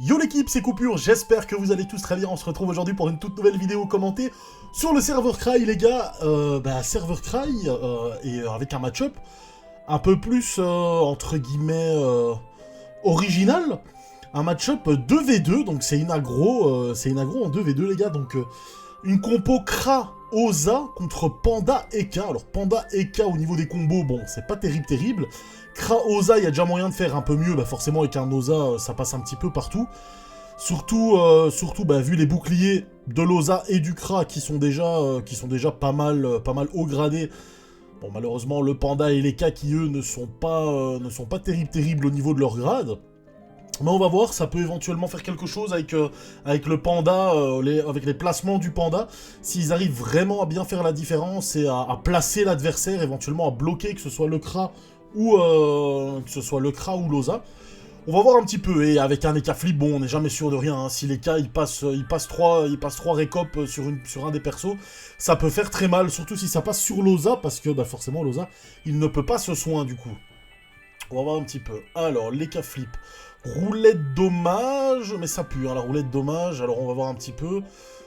Yo l'équipe, c'est Coupure, j'espère que vous allez tous très bien. On se retrouve aujourd'hui pour une toute nouvelle vidéo commentée sur le serveur Cry, les gars. Serveur Cry, et avec un match-up un peu plus, entre guillemets, original. Un match-up 2v2, donc c'est une aggro en 2v2, les gars. Donc une compo Kra Oza contre Panda Eka. Alors Panda Eka au niveau des combos, bon, c'est pas terrible. Kra Oza, il y a déjà moyen de faire un peu mieux, forcément avec un Oza, ça passe un petit peu partout. Surtout, vu les boucliers de l'Oza et du Kra qui sont déjà pas mal haut gradés. Bon, malheureusement, le Panda et l'Eka qui, eux, ne sont pas terribles au niveau de leur grade. Mais on va voir, ça peut éventuellement faire quelque chose avec le Panda, avec les placements du Panda, s'ils arrivent vraiment à bien faire la différence et à placer l'adversaire, éventuellement à bloquer, que ce soit le Kra ou l'Oza. On va voir un petit peu, et avec un Eka flip, bon, on n'est jamais sûr de rien, hein. Si l'Eka il passe 3 récop sur un des persos, ça peut faire très mal, surtout si ça passe sur l'Oza, parce que forcément l'Oza, il ne peut pas se soin du coup. On va voir un petit peu. Alors, l'Eka flip. Roulette dommage, mais ça pue, hein, la roulette dommage, alors on va voir un petit peu.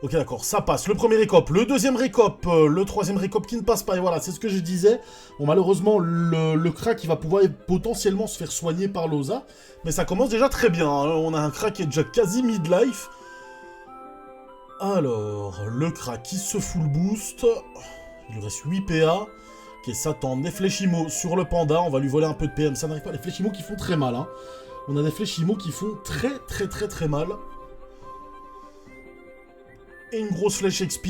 Ok, d'accord, ça passe. Le premier récop, le deuxième récop, le troisième récop qui ne passe pas, et voilà, c'est ce que je disais. Bon, malheureusement, le Kra qui va pouvoir potentiellement se faire soigner par l'Oza, mais ça commence déjà très bien, hein. On a un Kra qui est déjà quasi midlife. Alors, le Kra qui se full boost, il lui reste 8 PA. Ok, ça tend des Fleshimo sur le Panda, on va lui voler un peu de PM, ça n'arrive pas, les Fleshimo qui font très mal, hein. On a des Fleshimo qui font très mal. Et une grosse flèche XP.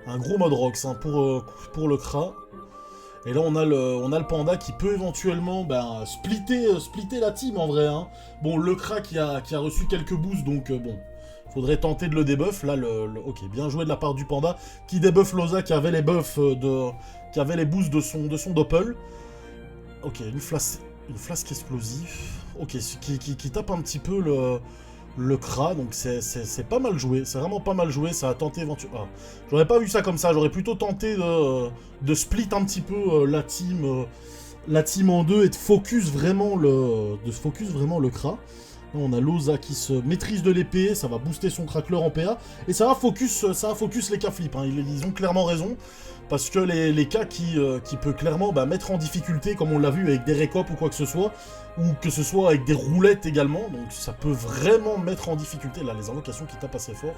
Un gros mode Rox, hein, pour le Kra. Et là on a le Panda qui peut éventuellement splitter la team en vrai, hein. Bon, le Kra qui a reçu quelques boosts, donc bon, faudrait tenter de le debuff. Là, ok, bien joué de la part du Panda qui debuff l'Oza qui avait les buffs qui avait les boosts de son doppel. Ok, une flasque explosive. Ok, qui tape un petit peu le Kra, donc c'est pas mal joué, c'est vraiment pas mal joué, ça a tenté éventuellement... Ah, j'aurais pas vu ça comme ça, j'aurais plutôt tenté de split un petit peu la team en deux et de focus vraiment le Kra. Là, on a l'Oza qui se maîtrise de l'épée, ça va booster son crackler en PA, et ça va focus les K flip, hein. Ils ont clairement raison, parce que les K qui peut clairement mettre en difficulté, comme on l'a vu avec des récops ou quoi que ce soit, ou que ce soit avec des roulettes également, donc ça peut vraiment mettre en difficulté, là, les invocations qui tapent assez fort,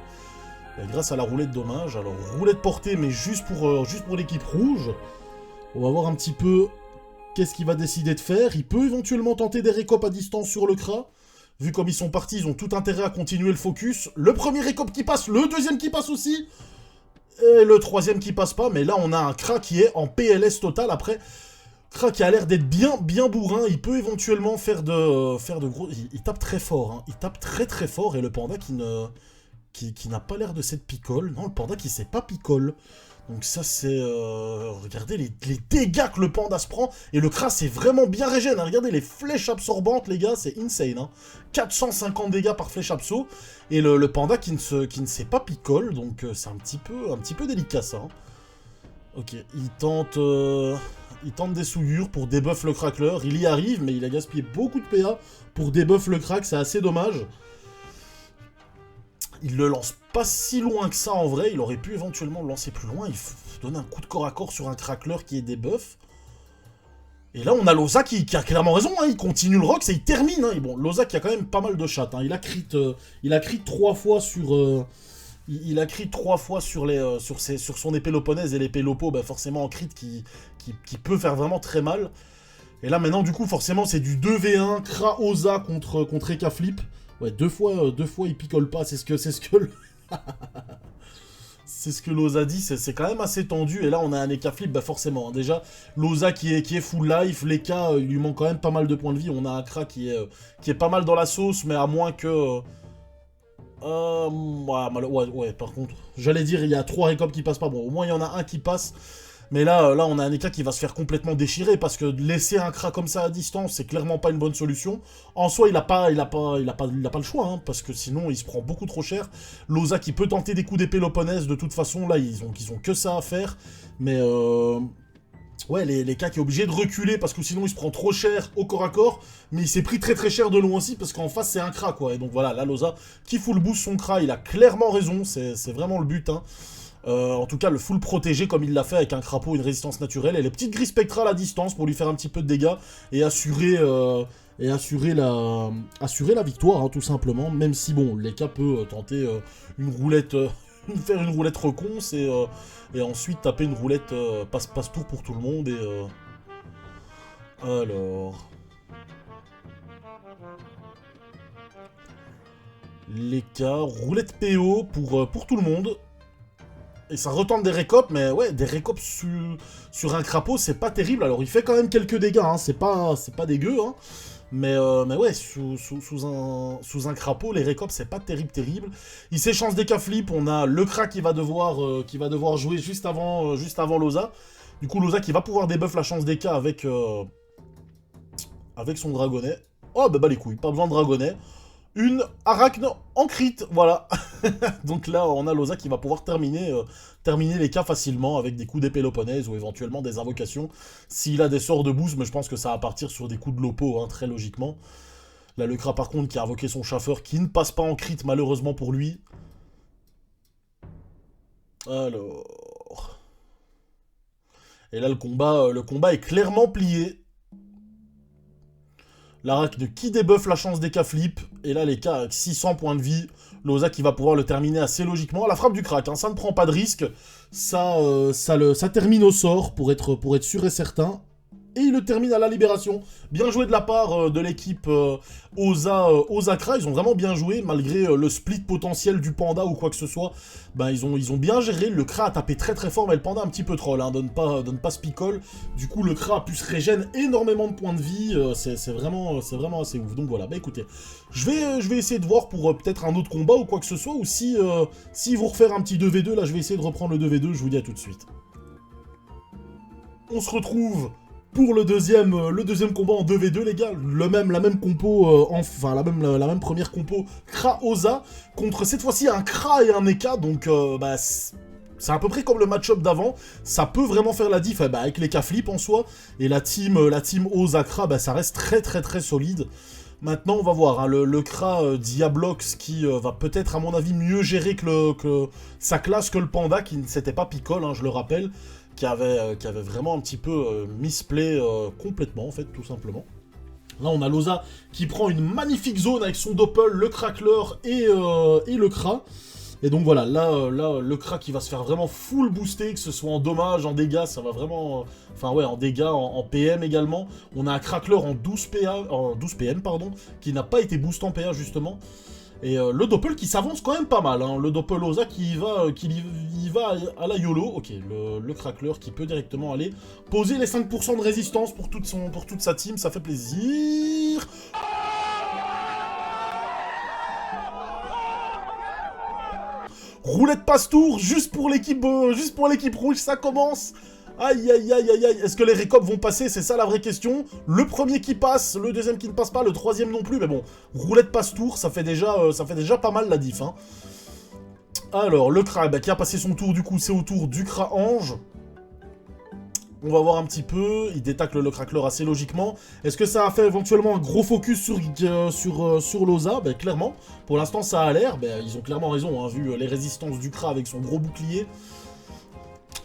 grâce à la roulette dommage. Alors, roulette portée, mais juste pour l'équipe rouge. On va voir un petit peu qu'est-ce qu'il va décider de faire. Il peut éventuellement tenter des récops à distance sur le Kra. Vu comme ils sont partis, ils ont tout intérêt à continuer le focus. Le premier récop qui passe, le deuxième qui passe aussi. Et le troisième qui passe pas, mais là on a un Kra qui est en PLS total. Après, Kra qui a l'air d'être bien bourrin, il peut éventuellement faire de gros... Il tape très fort, hein. Il tape très fort, et le Panda qui n'a pas l'air de s'être picole. Non, le Panda qui s'est pas picole. Donc ça c'est... regardez les dégâts que le Panda se prend. Et le Kra c'est vraiment bien régène, hein. Regardez les flèches absorbantes, les gars, c'est insane, hein. 450 dégâts par flèche abso. Et le Panda qui ne s'est pas picole. Donc c'est un petit peu délicat ça, hein. Ok, il tente des souillures pour debuff le crackler. Il y arrive, mais il a gaspillé beaucoup de PA pour debuff le crack, c'est assez dommage. Il le lance pas si loin que ça en vrai, il aurait pu éventuellement le lancer plus loin, il faut donner un coup de corps à corps sur un crackler qui est debuff. Et là on a l'Oza qui a clairement raison, hein, il continue le Rox et il termine, hein. Et bon, l'Oza qui a quand même pas mal de chattes, hein. Il a crit 3 fois sur... Il a crit 3 fois sur son épée Loponaise, et l'épée Lopo, forcément en crit qui peut faire vraiment très mal. Et là maintenant du coup forcément c'est du 2v1, Kra Oza contre Eka Flip. Ouais, deux fois il picole pas, c'est ce que c'est ce que l'Oza dit, c'est quand même assez tendu, et là on a un Eka Flip, forcément, hein. Déjà, l'Oza qui est full life, l'Eka, il lui manque quand même pas mal de points de vie, on a un Kra qui est pas mal dans la sauce, mais à moins que... ouais, par contre, j'allais dire, il y a 3 récops qui passent pas, bon, au moins il y en a un qui passe. Mais là, on a un Eka qui va se faire complètement déchirer, parce que laisser un Kra comme ça à distance, c'est clairement pas une bonne solution. En soi, il a pas le choix, hein, parce que sinon, il se prend beaucoup trop cher. L'Oza qui peut tenter des coups d'épée Loponaise, de toute façon, là, ils ont que ça à faire. Mais Ouais, les cas qui est obligé de reculer parce que sinon il se prend trop cher au corps à corps, mais il s'est pris très très cher de loin aussi parce qu'en face c'est un Kra quoi. Et donc voilà, là Loza qui full boost son Kra, il a clairement raison, c'est vraiment le but. Hein. En tout cas, le full protégé comme il l'a fait avec un crapaud, une résistance naturelle, et les petites grilles spectrales à distance pour lui faire un petit peu de dégâts et assurer la victoire, hein, tout simplement. Même si, bon, Leka peut tenter une roulette, faire une roulette reconce et ensuite taper une roulette passe-tour pour tout le monde. Alors... Leka, roulette PO pour tout le monde. Et ça retente des récopes, mais ouais, des récopes sur un crapaud, c'est pas terrible. Alors, il fait quand même quelques dégâts, hein, c'est pas dégueu, hein. Mais ouais, sous un crapaud, les récopes, c'est pas terrible. Il s'échange des cas flip, on a le Kra qui va devoir jouer juste avant Loza. Du coup, Loza qui va pouvoir debuff la chance des cas avec son dragonnet. Oh, bah les couilles, pas besoin de dragonnet. Une arachne en crit, voilà. Donc là, on a Loza qui va pouvoir terminer les cas facilement avec des coups d'épée Péloponnèse ou éventuellement des invocations. S'il a des sorts de boost, mais je pense que ça va partir sur des coups de lopo, hein, très logiquement. Là, le Kra, par contre, qui a invoqué son chaffeur, qui ne passe pas en crit, malheureusement pour lui. Alors... Et là, le combat est clairement plié. L'Arachne qui débuff la chance des cas flip. Et là, les cas avec 600 points de vie. Loza qui va pouvoir le terminer assez logiquement. La frappe du crack, hein, ça ne prend pas de risque. Ça termine au sort pour être sûr et certain. Et il le termine à la libération. Bien joué de la part de l'équipe Osakra. Ils ont vraiment bien joué, malgré le split potentiel du panda ou quoi que ce soit. Ben, ils ont bien géré. Le Kra a tapé très très fort, mais le panda un petit peu troll. Hein, donne pas ce picole. Du coup, le Kra a pu se régénérer énormément de points de vie. C'est vraiment assez ouf. Donc voilà, bah écoutez, je vais essayer de voir pour peut-être un autre combat ou quoi que ce soit. Ou si vous refaire un petit 2v2, là je vais essayer de reprendre le 2v2. Je vous dis à tout de suite. On se retrouve pour le deuxième combat en 2v2, les gars. La même compo, la même première compo, Kra-Oza, contre cette fois-ci un Kra et un Eka, donc bah, c'est à peu près comme le match-up d'avant. Ça peut vraiment faire la diff avec les K flip en soi, et la team Oza-Kra, bah, ça reste très très très solide. Maintenant, on va voir, hein, le Kra Diablox qui va peut-être, à mon avis, mieux gérer que sa classe que le Panda, qui ne s'était pas picole, hein, je le rappelle, qui avait vraiment un petit peu misplay complètement, en fait, tout simplement. Là, on a Loza qui prend une magnifique zone avec son Doppel, le Crackler et le Kra. Et donc voilà, là, le Kra qui va se faire vraiment full booster, que ce soit en dommages, en dégâts, ça va vraiment... Enfin ouais, en dégâts, en PM également. On a un Crackler en 12 PM, pardon, qui n'a pas été boosté en PA, justement. Et le Doppel qui s'avance quand même pas mal, hein. Le Doppel Oza qui va à la YOLO. Ok, le Crackler qui peut directement aller poser les 5% de résistance pour toute sa team, ça fait plaisir. Roulette passe-tour, juste pour l'équipe rouge, ça commence. Aïe, aïe, aïe, aïe, aïe. Est-ce que les récopes vont passer? C'est ça la vraie question. Le premier qui passe, le deuxième qui ne passe pas, le troisième non plus. Mais bon, roulette passe-tour, ça fait déjà pas mal la diff. Hein. Alors, le Kra, bah, qui a passé son tour, du coup, c'est au tour du Kra Ange. On va voir un petit peu. Il détacle le Crackler assez logiquement. Est-ce que ça a fait éventuellement un gros focus sur Loza? Ben, clairement. Pour l'instant, ça a l'air. Ben, ils ont clairement raison, hein, vu les résistances du Kra avec son gros bouclier.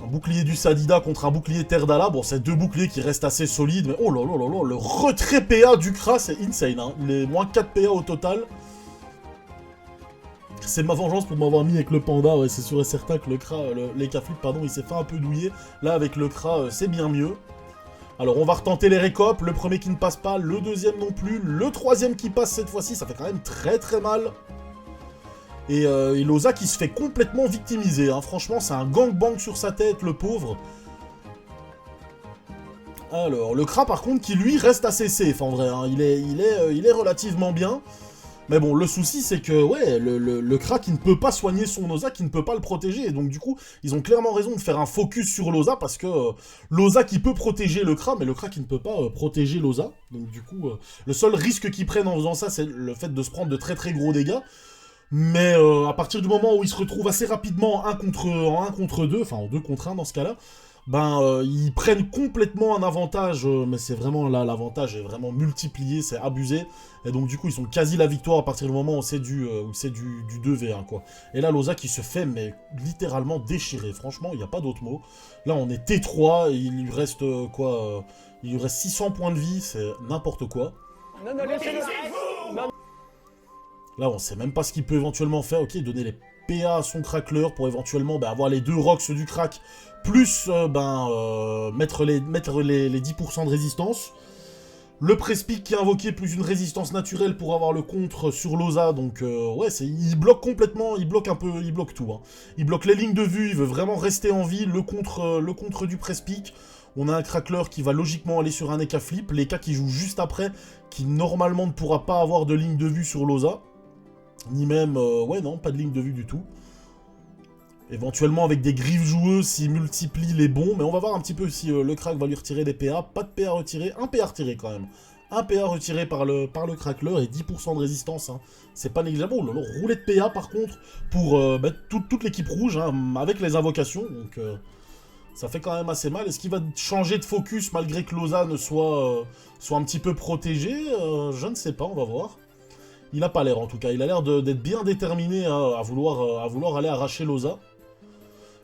Un bouclier du Sadida contre un bouclier Terdala. Bon, c'est deux boucliers qui restent assez solides. Mais oh là là là là, le retrait PA du Kra, c'est insane. Hein. Il est moins 4 PA au total. C'est ma vengeance pour m'avoir mis avec le panda, ouais, c'est sûr et certain que le Kra, les K-flip, pardon, il s'est fait un peu douiller. Là, avec le Kra, c'est bien mieux. Alors, on va retenter les récopes, le premier qui ne passe pas, le deuxième non plus, le troisième qui passe cette fois-ci, ça fait quand même très très mal. Et Loza qui se fait complètement victimiser, hein. Franchement, c'est un gangbang sur sa tête, le pauvre. Alors, le Kra, par contre, qui lui reste assez safe, en vrai, hein. Il est relativement bien. Mais bon, le souci, c'est que, ouais, le Kra qui ne peut pas soigner son Loza, qui ne peut pas le protéger. Et donc, du coup, ils ont clairement raison de faire un focus sur Loza, parce que Loza qui peut protéger le Kra, mais le Kra qui ne peut pas protéger Loza. Donc, du coup, le seul risque qu'ils prennent en faisant ça, c'est le fait de se prendre de très très gros dégâts. Mais à partir du moment où ils se retrouvent assez rapidement en 1 contre 2, enfin en 2 contre 1 dans ce cas-là, ils prennent complètement un avantage, mais c'est vraiment là, l'avantage est vraiment multiplié, c'est abusé, et donc du coup ils ont quasi la victoire à partir du moment où c'est du 2v1 quoi. Et là Loza qui se fait mais littéralement déchirer, franchement il n'y a pas d'autre mot. Là on est T3, et il lui reste il lui reste 600 points de vie, c'est n'importe quoi. Non, non, laissez-le. Là on sait même pas ce qu'il peut éventuellement faire, ok, donner les PA à son crackler pour éventuellement avoir les 2 rocks du crack, plus mettre les 10% de résistance. Le Prespic qui est invoqué, plus une résistance naturelle pour avoir le contre sur Loza, donc ouais, il bloque complètement, il bloque tout. Hein. Il bloque les lignes de vue, il veut vraiment rester en vie, le contre du Prespic. On a un crackler qui va logiquement aller sur un Eka flip, l'Eka qui joue juste après, qui normalement ne pourra pas avoir de ligne de vue sur Loza. Ni même... ouais, non, pas de ligne de vue du tout. Éventuellement, avec des griffes joueuses, s'il multiplie les bons. Mais on va voir un petit peu si le crack va lui retirer des PA. Pas de PA retiré. Un PA retiré, quand même. Un PA retiré par le crackler et 10% de résistance. Hein. C'est pas négligeable. Oh, le roulet de PA, par contre, pour toute l'équipe rouge, hein, avec les invocations. Donc, ça fait quand même assez mal. Est-ce qu'il va changer de focus, malgré que Loza ne soit un petit peu protégé? Je ne sais pas, on va voir. Il n'a pas l'air en tout cas, il a l'air d'être bien déterminé à vouloir aller arracher Loza.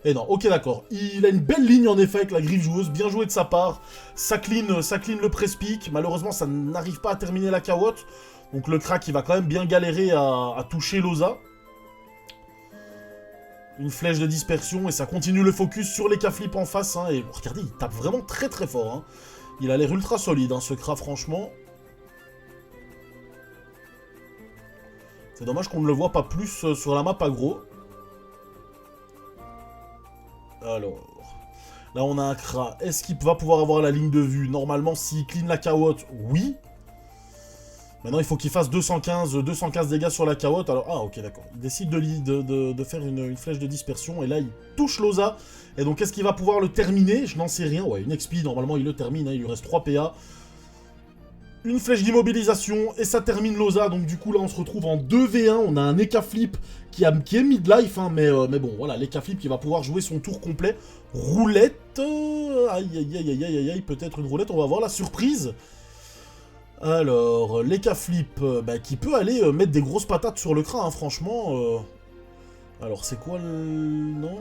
Et non, ok d'accord, il a une belle ligne en effet avec la griffe joueuse, bien joué de sa part. Ça clean le Prespic, malheureusement ça n'arrive pas à terminer la cawotte. Donc le crack il va quand même bien galérer à toucher Loza. Une flèche de dispersion et ça continue le focus sur les K-flip en face. Hein, et regardez, il tape vraiment très très fort. Hein. Il a l'air ultra solide ce crack franchement. C'est dommage qu'on ne le voit pas plus sur la map aggro. Alors... Là, on a un Kra. Est-ce qu'il va pouvoir avoir la ligne de vue? Normalement, s'il clean la cawotte, oui. Maintenant, il faut qu'il fasse 215 dégâts sur la cawotte. Alors, ah, ok, d'accord. Il décide de faire une flèche de dispersion. Et là, il touche Loza. Et donc, est-ce qu'il va pouvoir le terminer? Je n'en sais rien. Ouais, une XP, normalement, il le termine. Hein. Il lui reste 3 PA. Une flèche d'immobilisation, et ça termine Loza, donc du coup là on se retrouve en 2v1, on a un Eka Flip qui est mid-life, hein, mais bon, voilà, l'Eka Flip qui va pouvoir jouer son tour complet. Roulette, aïe aïe aïe aïe aïe aïe, peut-être une roulette, on va voir la surprise. Alors, l'Eka Flip, qui peut aller mettre des grosses patates sur le crâne, hein, franchement. Alors c'est quoi le... non.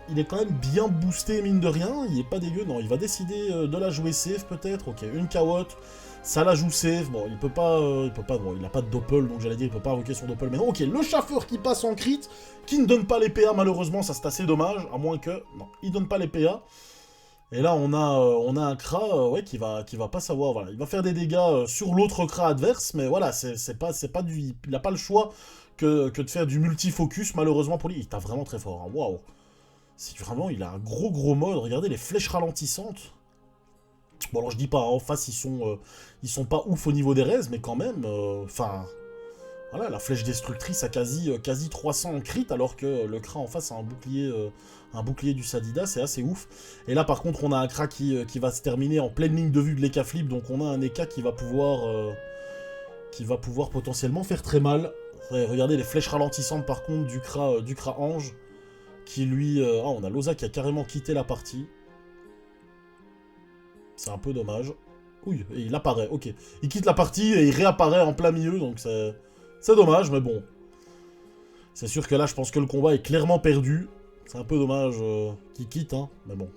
Il est quand même bien boosté, mine de rien. Il est pas dégueu. Non, il va décider de la jouer safe, peut-être. Ok, une cawotte. Ça la joue safe. Bon, il peut pas... bon, il a pas de doppel, donc j'allais dire, il peut pas invoquer son doppel. Mais non, ok, le chaffeur qui passe en crit, qui ne donne pas les PA, malheureusement, ça c'est assez dommage. À moins que... non, il donne pas les PA. Et là, on a un Kra, ouais, qui va pas savoir... voilà, il va faire des dégâts sur l'autre Kra adverse, mais voilà, c'est pas du... il n'a pas le choix que de faire du multi-focus, malheureusement, pour lui. Il tape vraiment très fort, hein. Waouh. C'est vraiment, il a un gros mode. Regardez les flèches ralentissantes. Bon, alors je dis pas, en face, ils sont pas ouf au niveau des raises, mais quand même, enfin... voilà, la flèche destructrice a quasi 300 en crit, alors que le Kra en face a un bouclier du Sadida, c'est assez ouf. Et là, par contre, on a un Kra qui va se terminer en pleine ligne de vue de l'Eka Flip, donc on a un Eka qui va pouvoir potentiellement faire très mal. Ouais, regardez les flèches ralentissantes, par contre, du Kra Ange. Qui lui... ah, on a Loza qui a carrément quitté la partie. C'est un peu dommage. Oui, et il apparaît, ok. Il quitte la partie et il réapparaît en plein milieu, donc c'est dommage, mais bon. C'est sûr que là, je pense que le combat est clairement perdu. C'est un peu dommage qu'il quitte, hein, mais bon.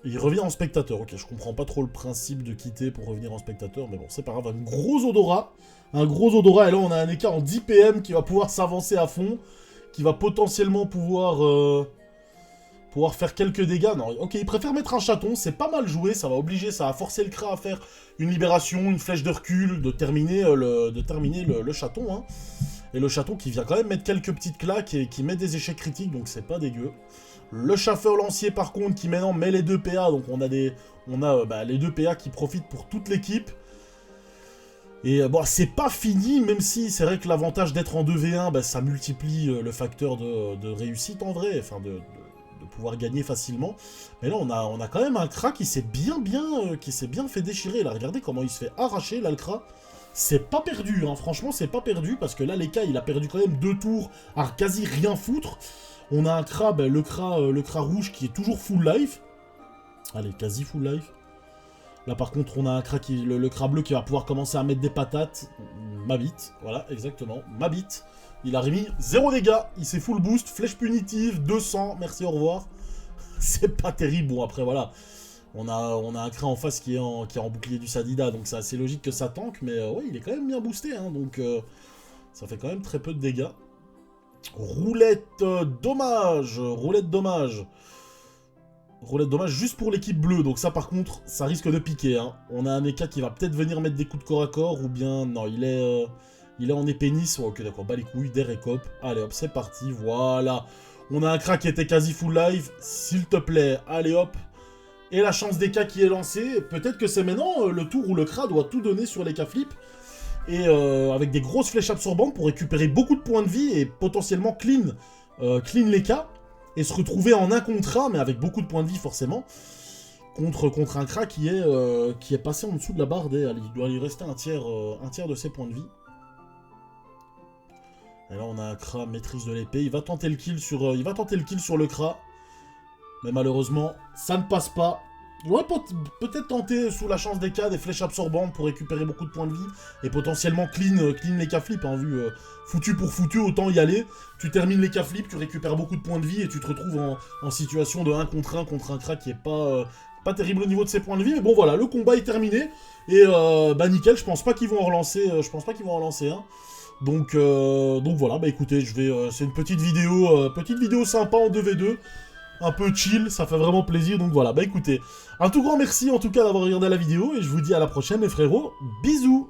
Il revient en spectateur, ok, je comprends pas trop le principe de quitter pour revenir en spectateur, mais bon, c'est pas grave. Un gros odorat, et là, on a un écart en 10 PM qui va pouvoir s'avancer à fond. Qui va potentiellement pouvoir faire quelques dégâts. Non, ok, il préfère mettre un chaton, c'est pas mal joué, ça va forcer le Kra à faire une libération, une flèche de recul, de terminer le chaton. Hein. Et le chaton qui vient quand même mettre quelques petites claques et qui met des échecs critiques, donc c'est pas dégueu. Le chaffeur lancier par contre qui maintenant met les 2 PA, donc on a les 2 PA qui profitent pour toute l'équipe. Et bon, c'est pas fini, même si c'est vrai que l'avantage d'être en 2v1, ça multiplie le facteur de réussite en vrai, enfin de pouvoir gagner facilement. Mais là, on a quand même un Kra qui s'est bien fait déchirer. Là, regardez comment il se fait arracher, là, le Kra. C'est pas perdu, hein. Franchement, c'est pas perdu, parce que là, l'Eka, il a perdu quand même 2 tours à quasi rien foutre. On a un Kra, ben, le Kra rouge qui est toujours full life. Allez, quasi full life. Là par contre on a un Kra le Kra bleu qui va pouvoir commencer à mettre des patates. Ma bite, voilà, exactement, ma bite. Il a remis 0 dégâts, il s'est full boost, flèche punitive, 200, merci, au revoir. C'est pas terrible, bon après voilà. On a un Kra en face qui est en bouclier du Sadida, donc c'est assez logique que ça tank, mais ouais, il est quand même bien boosté, hein, donc ça fait quand même très peu de dégâts. Roulette dommage, roulette dommage. Roulette dommage juste pour l'équipe bleue, donc ça par contre, ça risque de piquer. Hein. On a un Eka qui va peut-être venir mettre des coups de corps à corps, ou bien, non, il est en épée Nice. Oh, ok, d'accord, bas les couilles, des récop. Allez hop, c'est parti, voilà. On a un Kra qui était quasi full live, s'il te plaît, allez hop. Et la chance d'Eka qui est lancée, peut-être que c'est maintenant le tour où le Kra doit tout donner sur l'Eka flip. Et avec des grosses flèches absorbantes pour récupérer beaucoup de points de vie et potentiellement clean l'Eka. Et se retrouver en 1 contre 1, mais avec beaucoup de points de vie forcément, contre un Kra qui est passé en dessous de la barre des... Allez, il doit lui rester un tiers de ses points de vie. Et là on a un Kra maîtrise de l'épée, il va tenter le kill sur le Kra. Mais malheureusement, ça ne passe pas. Il aurait peut-être tenté sous la chance des cas des flèches absorbantes pour récupérer beaucoup de points de vie et potentiellement clean les cas flip, hein, vu foutu pour foutu, autant y aller. Tu termines les cas flip, tu récupères beaucoup de points de vie et tu te retrouves en situation de 1 contre un Kra qui est pas terrible au niveau de ses points de vie. Mais bon voilà, le combat est terminé et bah nickel, je pense pas qu'ils vont en relancer, un. Donc voilà, bah écoutez, c'est une petite vidéo sympa en 2v2. Un peu chill, ça fait vraiment plaisir, donc voilà, bah écoutez, un tout grand merci en tout cas d'avoir regardé la vidéo, et je vous dis à la prochaine les frérots, bisous.